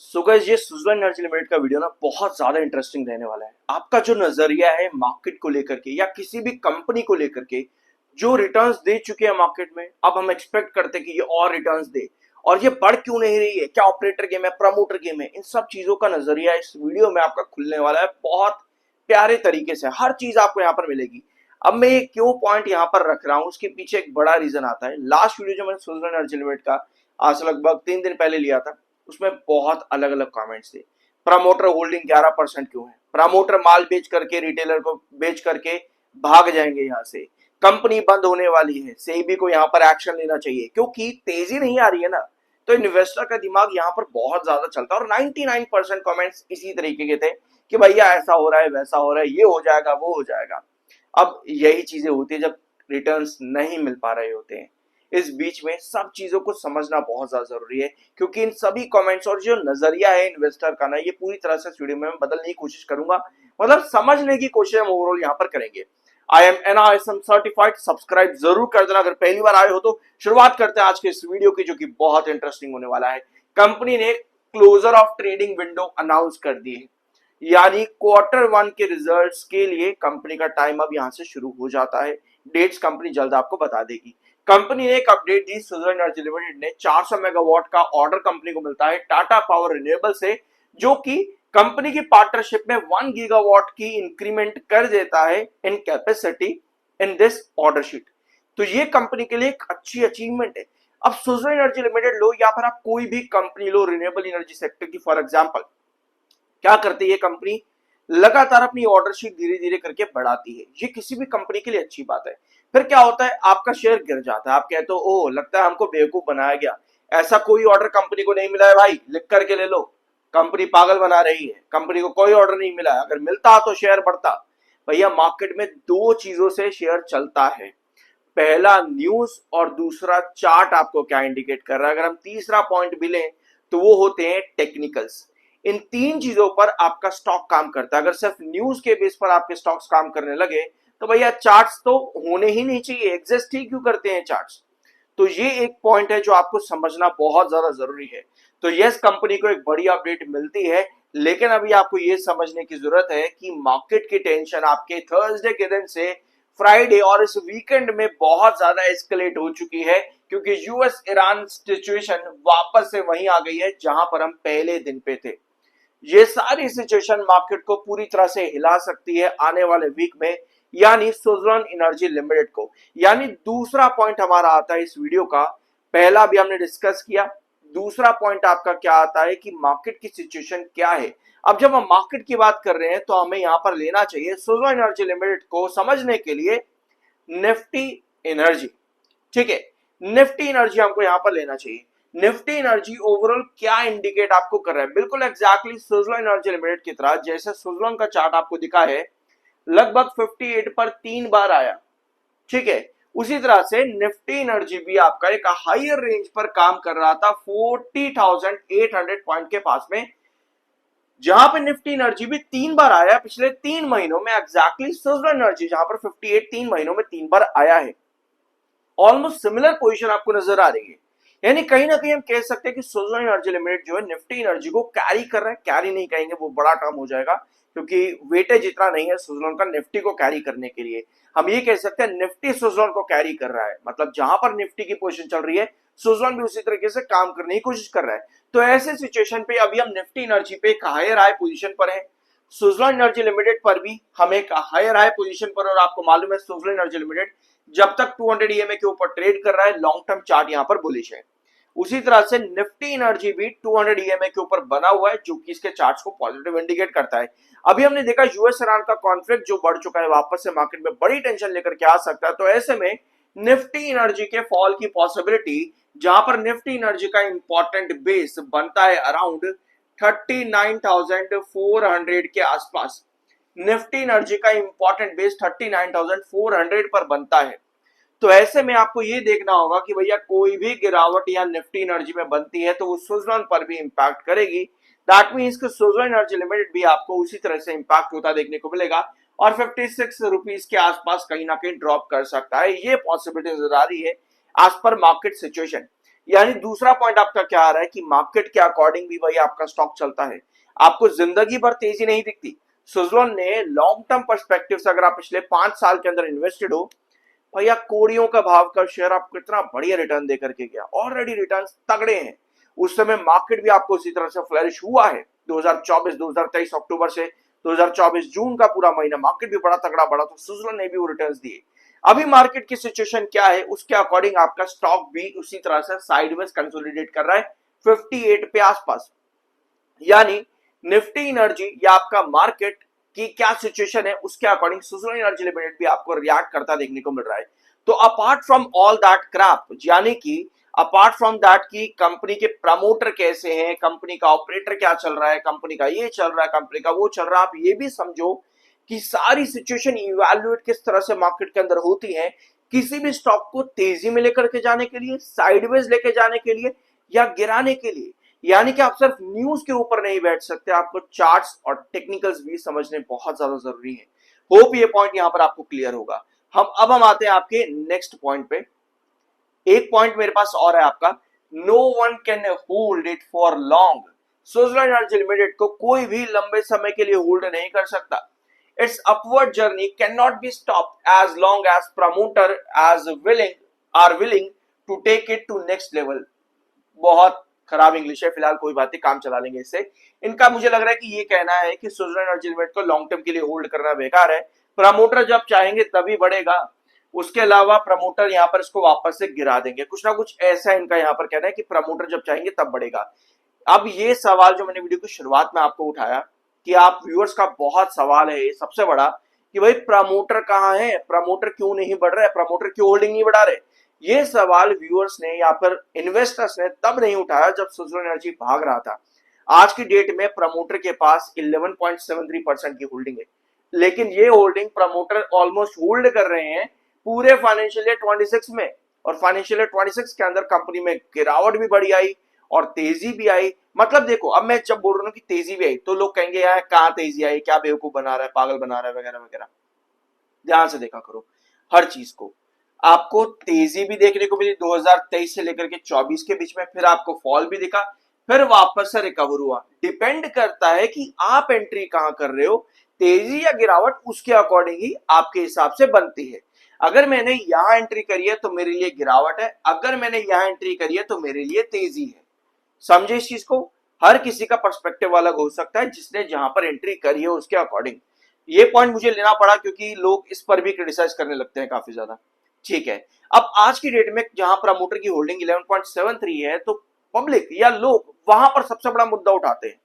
So guys, ये Suzlon energy limited का video ना बहुत ज्यादा इंटरेस्टिंग रहने वाला है। आपका जो नजरिया है मार्केट को लेकर के या किसी भी कंपनी को लेकर के जो रिटर्न्स दे चुके हैं मार्केट में, अब हम एक्सपेक्ट करते हैं कि ये और रिटर्न्स दे, और ये बढ़ क्यों नहीं रही है, क्या ऑपरेटर गेम है, प्रमोटर गेम है, इन सब चीजों का नजरिया इस वीडियो में आपका खुलने वाला है। बहुत प्यारे तरीके से हर चीज आपको यहाँ पर मिलेगी। अब मैं ये क्यों पॉइंट यहाँ पर रख रहा हूँ, उसके पीछे एक बड़ा रीजन आता है। लास्ट वीडियो जो मैंने सुज़लोन एनर्जी लिमिटेड का आज से लगभग 3 दिन पहले लिया था, उसमें बहुत अलग अलग कमेंट्स थे। प्रमोटर होल्डिंग 11% क्यों है, प्रमोटर माल बेच करके रिटेलर को बेच करके भाग जाएंगे यहाँ से, कंपनी बंद होने वाली है, सेबी को यहाँ पर एक्शन लेना चाहिए क्योंकि तेजी नहीं आ रही है ना। तो इन्वेस्टर का दिमाग यहाँ पर बहुत ज्यादा चलता है और 99% कमेंट्स इसी तरीके के थे कि भैया ऐसा हो रहा है, वैसा हो रहा है, ये हो जाएगा, वो हो जाएगा। अब यही चीजें होती है जब रिटर्न्स नहीं मिल पा रहे होते हैं। इस बीच में सब चीजों को समझना बहुत ज्यादा जरूरी है, क्योंकि इन सभी कमेंट्स और जो नजरिया है इन्वेस्टर का ना, ये पूरी तरह से इस वीडियो में मैं बदलने की कोशिश करूंगा। मतलब समझने की कोशिश हम ओवरऑल यहाँ पर करेंगे। I am NISM certified, subscribe जरूर कर देना अगर पहली बार आए हो तो। शुरुआत करते हैं आज के इस वीडियो की, जो कि बहुत इंटरेस्टिंग होने वाला है। कंपनी ने closure of trading window announce कर दी है, यानी Q1 के रिजल्ट्स के लिए कंपनी का टाइम अब यहां से शुरू हो जाता है। डेट्स कंपनी जल्द आपको बता देगी। कंपनी ने एक अपडेट दी, सुज़लोन एनर्जी लिमिटेड ने 400 मेगावाट का ऑर्डर कंपनी को मिलता है टाटा पावर रिन्यूएबल से, जो कि कंपनी की पार्टनरशिप में 1 गीगावाट की इंक्रीमेंट कर देता है in capacity in this order sheet. तो ये कंपनी के लिए एक अच्छी अचीवमेंट है। अब सुज़लोन एनर्जी लिमिटेड लो या फिर आप कोई भी कंपनी लो रिन्यूएबल एनर्जी सेक्टर की, फॉर एग्जांपल क्या करती है ये कंपनी, लगातार अपनी ऑर्डर शीट धीरे धीरे करके बढ़ाती है। ये किसी भी कंपनी के लिए अच्छी बात है। फिर क्या होता है, आपका शेयर गिर जाता है, आप कहते हो ओह लगता है हमको बेवकूफ बनाया गया, ऐसा कोई ऑर्डर कंपनी को नहीं मिला है भाई, लिख करके ले लो, कंपनी पागल बना रही है, कंपनी को कोई ऑर्डर नहीं मिला है। अगर मिलता तो शेयर बढ़ता। भैया मार्केट में दो चीजों से शेयर चलता है, पहला न्यूज और दूसरा चार्ट आपको क्या इंडिकेट कर रहा है। अगर हम तीसरा पॉइंट भी लें तो वो होते हैं टेक्निकल्स। इन तीन चीजों पर आपका स्टॉक काम करता है। अगर सिर्फ न्यूज के बेस पर आपके स्टॉक्स काम करने लगे तो भैया चार्ट्स तो होने ही नहीं चाहिए, एग्जिस्ट ही क्यों करते हैं चार्ट्स। तो ये एक पॉइंट है जो आपको समझना बहुत ज्यादा जरूरी है। तो यस, कंपनी को एक बड़ी अपडेट मिलती है, लेकिन अभी आपको ये समझने की जरूरत है कि मार्केट की टेंशन आपके थर्सडे के दिन से फ्राइडे और इस वीकेंड में बहुत ज्यादा एस्केलेट हो चुकी है, क्योंकि यूएस ईरान सिचुएशन वापस से वहीं आ गई है जहां पर हम पहले दिन पे थे। ये सारी सिचुएशन मार्केट को पूरी तरह से हिला सकती है आने वाले वीक में, यानी सुज़लोन एनर्जी लिमिटेड को। यानी दूसरा पॉइंट हमारा आता है इस वीडियो का, पहला भी हमने डिस्कस किया, दूसरा पॉइंट आपका क्या आता है कि मार्केट की सिचुएशन क्या है। अब जब हम मार्केट की बात कर रहे हैं तो हमें यहां पर लेना चाहिए सुज़लोन एनर्जी लिमिटेड को समझने के लिए निफ्टी एनर्जी। ठीक है, निफ्टी एनर्जी हमको यहां पर लेना चाहिए। निफ्टी एनर्जी ओवरऑल क्या इंडिकेट आपको कर रहा है, बिल्कुल एग्जैक्टली सुज़लोन एनर्जी लिमिटेड की तरह। जैसे सुज़लोन का चार्ट आपको दिखा है, लगभग 58 पर 3 बार आया, ठीक है, उसी तरह से निफ्टी एनर्जी भी आपका एक हायर रेंज पर काम कर रहा था 40,800 पॉइंट के पास में, जहां पे निफ्टी एनर्जी भी 3 बार आया पिछले 3 महीनों में। एग्जैक्टली सुज़लोन एनर्जी जहां पर 58 3 महीनों में 3 बार आया है, ऑलमोस्ट सिमिलर पोजीशन आपको नजर आ रही है। यानी कहीं ना कहीं हम कह सकते हैं कि सुज़लोन एनर्जी लिमिटेड जो है निफ्टी एनर्जी को कैरी कर रहा है। कैरी नहीं कहेंगे, वो बड़ा टर्म हो जाएगा, क्योंकि वेटेज इतना नहीं है सुज़लोन का निफ्टी को कैरी करने के लिए। हम ये कह सकते हैं निफ्टी सुज़लोन को कैरी कर रहा है, मतलब जहां पर निफ्टी की पोजीशन चल रही है सुज़लोन भी उसी तरीके से काम करने की कोशिश कर रहा है। तो ऐसे सिचुएशन पे अभी हम निफ्टी एनर्जी पे एक हायर हाई पोजीशन पर है, सुज़लोन एनर्जी लिमिटेड पर भी हम एक हायर हाई पोजीशन पर। और आपको मालूम है सुज़लोन एनर्जी लिमिटेड जब तक 200 EMA के ऊपर ट्रेड कर रहा है, लॉन्ग टर्म चार्ट यहां पर बुलिश है। उसी तरह से निफ्टी एनर्जी भी 200 EMA के ऊपर बना हुआ है, जो कि इसके चार्ट्स को पॉजिटिव इंडिकेट करता है। अभी हमने देखा यूएस ईरान का कॉन्फ्लिक्ट जो बढ़ चुका है, वापस से मार्केट में बड़ी टेंशन लेकर के आ सकता है। तो ऐसे में निफ्टी एनर्जी के फॉल की पॉसिबिलिटी, जहां पर निफ्टी एनर्जी का इंपॉर्टेंट बेस बनता है अराउंड 39,400 के आसपास। निफ्टी एनर्जी का इंपॉर्टेंट बेस 39,400 पर बनता है। तो ऐसे में आपको ये देखना होगा कि भैया कोई भी गिरावट या निफ्टी एनर्जी में बनती है तो वो सुज़लोन पर भी इंपैक्ट करेगी। दैट मींस कि सुज़लोन एनर्जी लिमिटेड भी आपको उसी तरह से इंपैक्ट होता देखने को मिलेगा और 56 रुपीज के आसपास कहीं ना कहीं ड्रॉप कर सकता है। ये पॉसिबिलिटी नजर आ रही है एज पर मार्केट सिचुएशन। यानी दूसरा पॉइंट आपका क्या आ रहा है कि मार्केट के अकॉर्डिंग भी वही आपका स्टॉक चलता है, आपको जिंदगी भर तेजी नहीं दिखती। सुजलॉन ने लॉन्ग टर्म पर्सपेक्टिव से अगर आप पिछले 5 साल के अंदर इन्वेस्टेड हो, भैया कोड़ियों का भाव का शेयर आपको इतना बढ़िया रिटर्न दे करके गया, ऑलरेडी रिटर्न तगड़े हैं। उस समय मार्केट भी आपको उसी तरह से फ्लरिश हुआ है। 2024 2023 अक्टूबर से 2024 जून का पूरा महीना मार्केट भी बड़ा तगड़ा बढ़ा, तो सुजलॉन ने भी वो रिटर्न्स दिए। अभी मार्केट की सिचुएशन क्या है उसके अकॉर्डिंग आपका स्टॉक भी उसी तरह से साइडवेज कंसोलिडेट कर रहा है 58 पे आसपास। यानी निफ्टी एनर्जी या आपका मार्केट की क्या सिचुएशन है उसके अकॉर्डिंग सुजलॉन एनर्जी लिमिटेड भी आपको रिएक्ट करता देखने को मिल रहा है। तो apart from all that Krebs, यानी कि अपार्ट फ्रॉम दैट की कंपनी के प्रमोटर कैसे हैं, कंपनी का ऑपरेटर क्या चल रहा है, कंपनी का ये चल रहा है, कंपनी का वो चल रहा है, आप ये भी समझो कि सारी सिचुएशन इवैल्यूएट किस तरह से मार्केट के अंदर होती है, किसी भी स्टॉक को तेजी में लेकर के जाने के लिए, साइडवेज लेके जाने के लिए या गिराने के लिए। यानी कि आप सिर्फ न्यूज के ऊपर नहीं बैठ सकते, आपको चार्ट्स और टेक्निकल्स भी समझने बहुत ज्यादा जरूरी है। होप ये पॉइंट यहां पर आपको क्लियर होगा। हम आते हैं आपके नेक्स्ट पॉइंट पे। एक पॉइंट मेरे पास और है आपका, no one can hold it for long. Suzlon energy limited को कोई भी लंबे समय के लिए होल्ड नहीं कर सकता। Its upward journey can not be stopped as long as promoter as willing to take it to next level. बहुत खराब इंग्लिश है, फिलहाल कोई बात नहीं, काम चला लेंगे इससे। इनका मुझे लग रहा है कि ये कहना है कि सुजलॉन एनर्जी लिमिटेड को लॉन्ग टर्म के लिए होल्ड करना बेकार है, प्रमोटर जब चाहेंगे तभी बढ़ेगा, उसके अलावा प्रमोटर यहाँ पर इसको वापस से गिरा देंगे, कुछ ना कुछ ऐसा इनका यहाँ पर कहना है कि प्रमोटर जब चाहेंगे तब बढ़ेगा। अब ये सवाल जो मैंने वीडियो की शुरुआत में आपको उठाया कि आप व्यूअर्स का बहुत सवाल है सबसे बड़ा कि भाई प्रमोटर कहाँ है, प्रमोटर क्यों नहीं बढ़ रहा है, प्रमोटर क्यों होल्डिंग नहीं बढ़ा रहे। ये सवाल व्यूअर्स ने या फिर इन्वेस्टर्स ने तब नहीं उठाया जब सुजलॉन एनर्जी भाग रहा था। आज की डेट में प्रमोटर के पास 11.73% की होल्डिंग है, लेकिन ये होल्डिंग प्रमोटर ऑलमोस्ट होल्ड कर रहे हैं पूरे फाइनेंशियल ईयर 26 में, और फाइनेंशियल ईयर 26 के अंदर कंपनी में गिरावट भी बड़ी आई और तेजी भी आई। मतलब देखो, अब मैं जब बोल रहा हूँ कि तेजी भी आई तो लोग कहेंगे यार कहाँ तेजी आई, क्या बेवकूफ बना रहा है, पागल बना रहा है वगैरह वगैरह। ध्यान से देखा करो हर चीज को। आपको तेजी भी देखने को मिली 2023 से लेकर के 24 के बीच में, फिर आपको फॉल भी दिखा, फिर वापस से रिकवर हुआ। डिपेंड करता है कि आप एंट्री कहां कर रहे हो, तेजी या गिरावट उसके अकॉर्डिंग ही आपके हिसाब से बनती है। अगर मैंने यहां एंट्री करी है तो मेरे लिए गिरावट है, अगर मैंने यहां एंट्री करी है तो मेरे लिए तेजी है। समझे इस चीज को। हर किसी का पर्सपेक्टिव अलग हो सकता है, जिसने जहां पर एंट्री करी है उसके अकॉर्डिंग। ये पॉइंट मुझे लेना पड़ा क्योंकि लोग इस पर भी क्रिटिसाइज करने लगते हैं काफी ज्यादा। ठीक है, अब आज की डेट में जहां प्रमोटर की होल्डिंग 11.73 है तो पब्लिक या लोग वहां पर सबसे बड़ा मुद्दा उठाते हैं,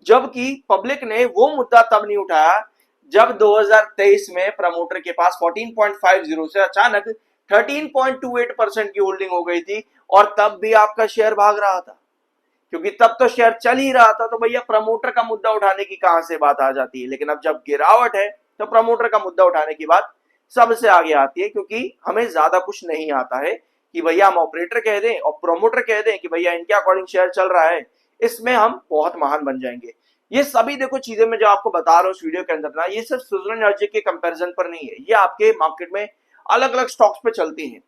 जबकि पब्लिक ने वो मुद्दा तब नहीं उठाया जब 2023 में प्रमोटर के पास 14.50 से अचानक 13.28% की होल्डिंग हो गई थी, और तब भी आपका शेयर भाग रहा था, क्योंकि तब तो शेयर चल ही रहा था। तो भैया प्रमोटर का मुद्दा उठाने की कहां से बात आ जाती है। लेकिन अब जब गिरावट है तो प्रमोटर का मुद्दा उठाने की बात सबसे आगे आती है, क्योंकि हमें ज्यादा कुछ नहीं आता है कि भैया हम ऑपरेटर कह दें और प्रमोटर कह दें कि भैया इनके अकॉर्डिंग शेयर चल रहा है, इसमें हम बहुत महान बन जाएंगे। ये सभी देखो चीजें मैं जो आपको बता रहा हूँ इस वीडियो के अंदर ना, ये सिर्फ सुजलॉन एनर्जी के कंपैरिजन पर नहीं है, ये आपके मार्केट में अलग अलग स्टॉक्स पे चलती हैं।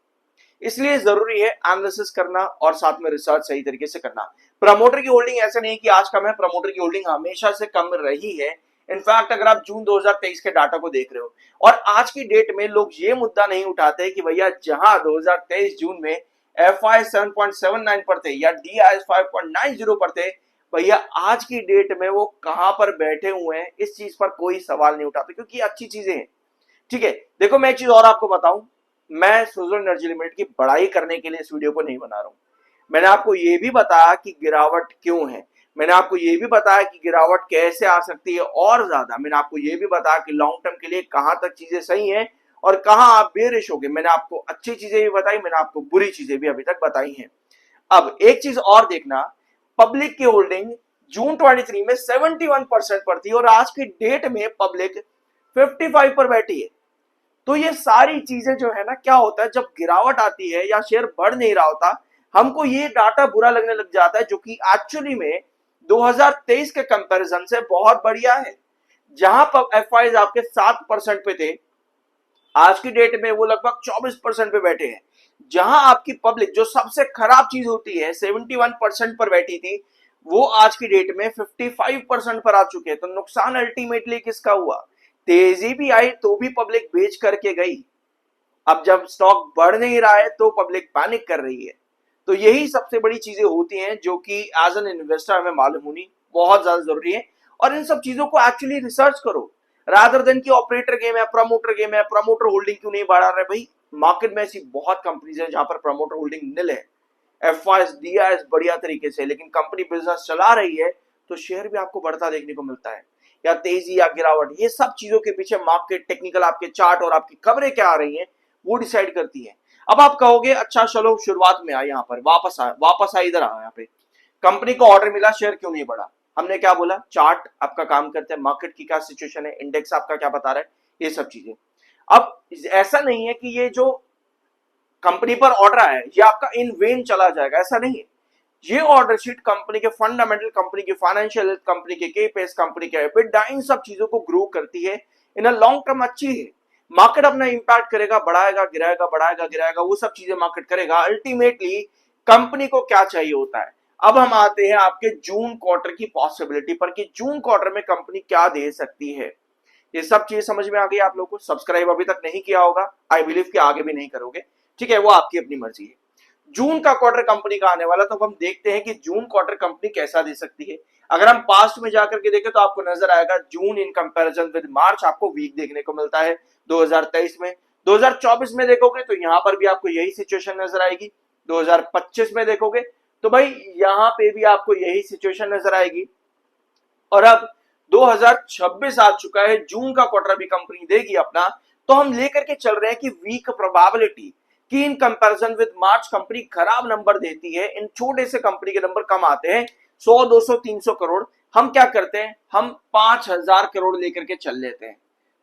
इसलिए जरूरी है एनालिसिस करना और साथ में रिसर्च सही तरीके से करना। प्रमोटर की होल्डिंग ऐसा नहीं कि आज कम है, प्रमोटर की होल्डिंग हमेशा से कम रही है। इनफैक्ट अगर आप जून 2023 के डाटा को देख रहे हो और आज की डेट में लोग ये मुद्दा नहीं उठाते कि भैया जहां 2023 जून में FI 7.79 पर थे या DI 5.90 पर थे, भैया आज की डेट में वो कहां पर बैठे हुए हैं, इस चीज पर कोई सवाल नहीं उठाते, क्योंकि अच्छी चीजें हैं। ठीक है, देखो मैं एक चीज और आपको बताऊं, मैं सुजलॉन एनर्जी लिमिटेड की बड़ाई करने के लिए इस वीडियो को नहीं बना रहा हूं। मैंने आपको यह भी बताया कि गिरावट क्यों है, मैंने आपको यह भी बताया कि गिरावट कैसे आ सकती है, और ज्यादा मैंने आपको यह भी बताया कि लॉन्ग टर्म के लिए कहां तक चीजें सही हैं और कहां आप बेरिश हो गए। मैंने आपको अच्छी चीजें भी बताई, मैंने आपको बुरी चीजें भी अभी तक बताई हैं। अब एक चीज और देखना, पब्लिक की होल्डिंग जून 23 में 71% पर थी और आज की डेट में पब्लिक 55 पर बैठी है। तो ये सारी चीजें जो है ना, क्या होता है जब गिरावट आती है या शेयर बढ़ नहीं रहा होता, हमको ये डाटा बुरा लगने लग जाता है, जो कि एक्चुअली में 2023 के कंपैरिजन से बहुत बढ़िया है। जहां पर एफआईज आपके 7% पे थे, आज की डेट में वो लगभग 24% पे बैठे हैं। जहां आपकी पब्लिक जो सबसे खराब चीज होती है 71% पर बैठी थी, वो आज की डेट में 55% पर आ चुके हैं। तो नुकसान अल्टीमेटली किसका हुआ? तेजी भी आई तो भी पब्लिक बेच करके गई। अब जब स्टॉक बढ़ नहीं रहा है तो पब्लिक पैनिक कर रही है। तो यही सबसे बड़ी चीजें होती हैं जो कि एज एन इन्वेस्टर हमें मालूम होनी बहुत ज्यादा जरूरी है। और इन सब चीजों को एक्चुअली रिसर्च करो, रादर देन की ऑपरेटर गेम है, प्रमोटर गेम है, प्रमोटर होल्डिंग क्यों नहीं बढ़ा रहे भाई। मार्केट में ऐसी बहुत कंपनीज है जहां पर प्रमोटर होल्डिंग निल है, एफआईएस दिया है बढ़िया तरीके से, लेकिन कंपनी बिजनेस चला रही है तो शेयर भी आपको बढ़ता देखने को मिलता है, या तेजी या गिरावट। ये सब चीजों के पीछे मार्केट टेक्निकल आपके चार्ट और आपकी खबरें क्या आ रही हैं वो डिसाइड करती है। अब आप कहोगे अच्छा चलो शुरुआत में आए, यहाँ पर वापस आए इधर आओ, यहाँ पे कंपनी को ऑर्डर मिला, शेयर क्यों नहीं बढ़ा? हमने क्या बोला? चार्ट आपका काम करते हैं, मार्केट की क्या सिचुएशन है, इंडेक्स आपका क्या बता रहा है, ये सब चीजें। अब ऐसा नहीं है कि ये जो कंपनी पर ऑर्डर आया है ये आपका इन वेन चला जाएगा, ऐसा नहीं है। ये ऑर्डर शीट कंपनी के फंडामेंटल, कंपनी की फाइनेंशियल, कंपनी के केपीएस, कंपनी के एबिटा, इन सब चीजों को ग्रो करती है। इन अ लॉन्ग टर्म अच्छी है। मार्केट अपना इंपैक्ट करेगा, बढ़ाएगा गिराएगा, बढ़ाएगा गिराएगा, वो सब चीजें मार्केट करेगा। अल्टीमेटली कंपनी को क्या चाहिए होता है। अब हम आते हैं आपके जून क्वार्टर की पॉसिबिलिटी पर कि जून क्वार्टर में कंपनी क्या दे सकती है। ये सब चीजें समझ में आ गई आप लोगों को? सब्सक्राइब अभी तक नहीं किया होगा, आई बिलीव कि आगे भी नहीं करोगे, ठीक है, वो आपकी अपनी मर्जी है। जून का क्वार्टर कंपनी का आने वाला, तो हम देखते हैं कि जून क्वार्टर कंपनी कैसा दे सकती है। अगर हम पास्ट में जाकर के देखें तो आपको नजर आएगा जून इन कंपैरिजन विद मार्च आपको वीक देखने को मिलता है 2023 में। 2024 में देखोगे तो यहां पर भी आपको यही सिचुएशन नजर आएगी। 2025 में देखोगे तो भाई यहां पे भी आपको यही सिचुएशन नजर आएगी। और अब 2026 आ चुका है, जून का क्वार्टर भी कंपनी देगी अपना, तो हम लेकर के चल रहे हैं कि वीक प्रोबेबिलिटी कि in comparison with March company खराब नंबर देती है। इन छोटे से कंपनी के नंबर कम आते हैं 100, 200, 300 करोड़। हम क्या करते हैं, हम 5000 करोड़ लेकर के चल लेते हैं,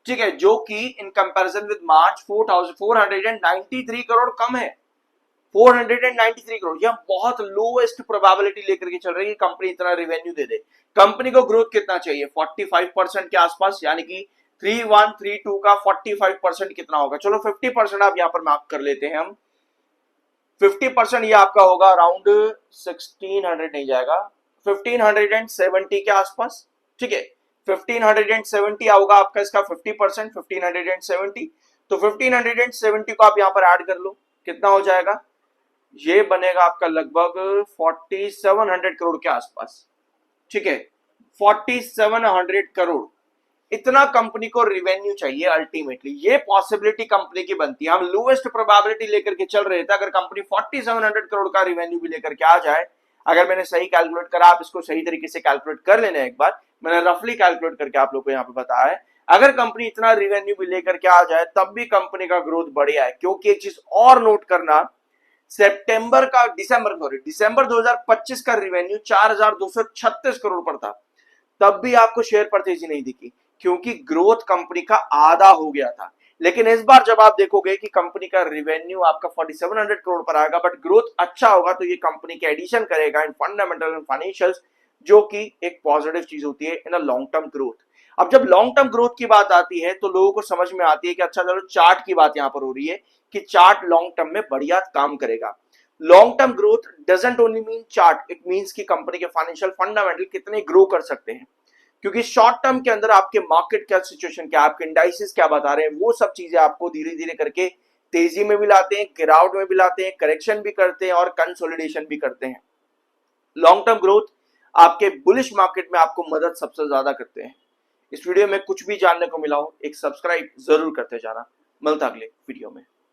ठीक है, जो कि इन कंपैरिजन विद मार्च 4493 करोड़ कम है। 493 करोड़, यह बहुत लोएस्ट प्रोबेबिलिटी लेकर के चल रही है कंपनी इतना रेवेन्यू दे दे। कंपनी को ग्रोथ कितना चाहिए? 45% के आसपास, यानी कि 3132 का 45% कितना होगा? चलो 50% आप यहां पर मार्क कर लेते हैं हम। 50% ये आपका होगा अराउंड 1600 नहीं जाएगा, 1570 के आसपास, ठीक है। 1570 होगा आपका इसका 50%, 1570। तो 1570 को आप यहां पर ऐड कर लो, कितना हो जाएगा? ये बनेगा आपका लगभग 4700 करोड़ के आसपास, ठीक है। 4700 करोड़ इतना कंपनी को रिवेन्यू चाहिए अल्टीमेटली। ये पॉसिबिलिटी कंपनी की बनती है। हम लोएस्ट प्रोबेबिलिटी लेकर के चल रहे थे, अगर कंपनी 4700 करोड़ का रिवेन्यू भी लेकर के आ जाए, अगर मैंने सही कैलकुलेट करा, आप इसको सही तरीके से कैलकुलेट कर लेना एक बार, मैंने रफली कैलकुलेट करके आप लोग को यहाँ पे बताया है। अगर कंपनी इतना रिवेन्यू भी लेकर के आ जाए तब भी कंपनी का ग्रोथ बढ़िया है, क्योंकि एक चीज और नोट करना, दिसंबर 2025 का रिवेन्यू 4236 करोड़ पर था, तब भी आपको शेयर पर तेजी नहीं दिखी, क्योंकि ग्रोथ कंपनी का आधा हो गया था। लेकिन इस बार जब आप देखोगे कि कंपनी का रिवेन्यू आपका 4700 करोड़ पर आएगा, बट ग्रोथ अच्छा होगा, तो ये कंपनी के एडिशन करेगा इन फंडामेंटल एंड फाइनेंशियल्स, जो कि एक पॉजिटिव चीज होती है इन अ लॉन्ग टर्म ग्रोथ। अब जब लॉन्ग टर्म ग्रोथ की बात आती है तो लोगों को समझ में आती है कि अच्छा चलो चार्ट की बात यहां पर हो रही है कि चार्ट लॉन्ग टर्म में बढ़िया काम करेगा। Long term growth doesn't only mean chart, it means कि कंपनी के फाइनेंशियल फंडामेंटल कितने ग्रो कर सकते हैं। क्योंकि शॉर्ट टर्म के अंदर आपके मार्केट क्या सिचुएशन क्या, आपके इंडाइसेस क्या बता रहे हैं, वो सब चीजें आपको धीरे धीरे करके तेजी में भी लाते हैं, गिरावट में भी लाते हैं, करेक्शन भी करते हैं और कंसोलिडेशन भी करते हैं। लॉन्ग टर्म ग्रोथ आपके बुलिश मार्केट में आपको मदद सबसे ज्यादा करते हैं। इस वीडियो में कुछ भी जानने को मिला हो, एक सब्सक्राइब जरूर करते जाना। मिलता अगले वीडियो में।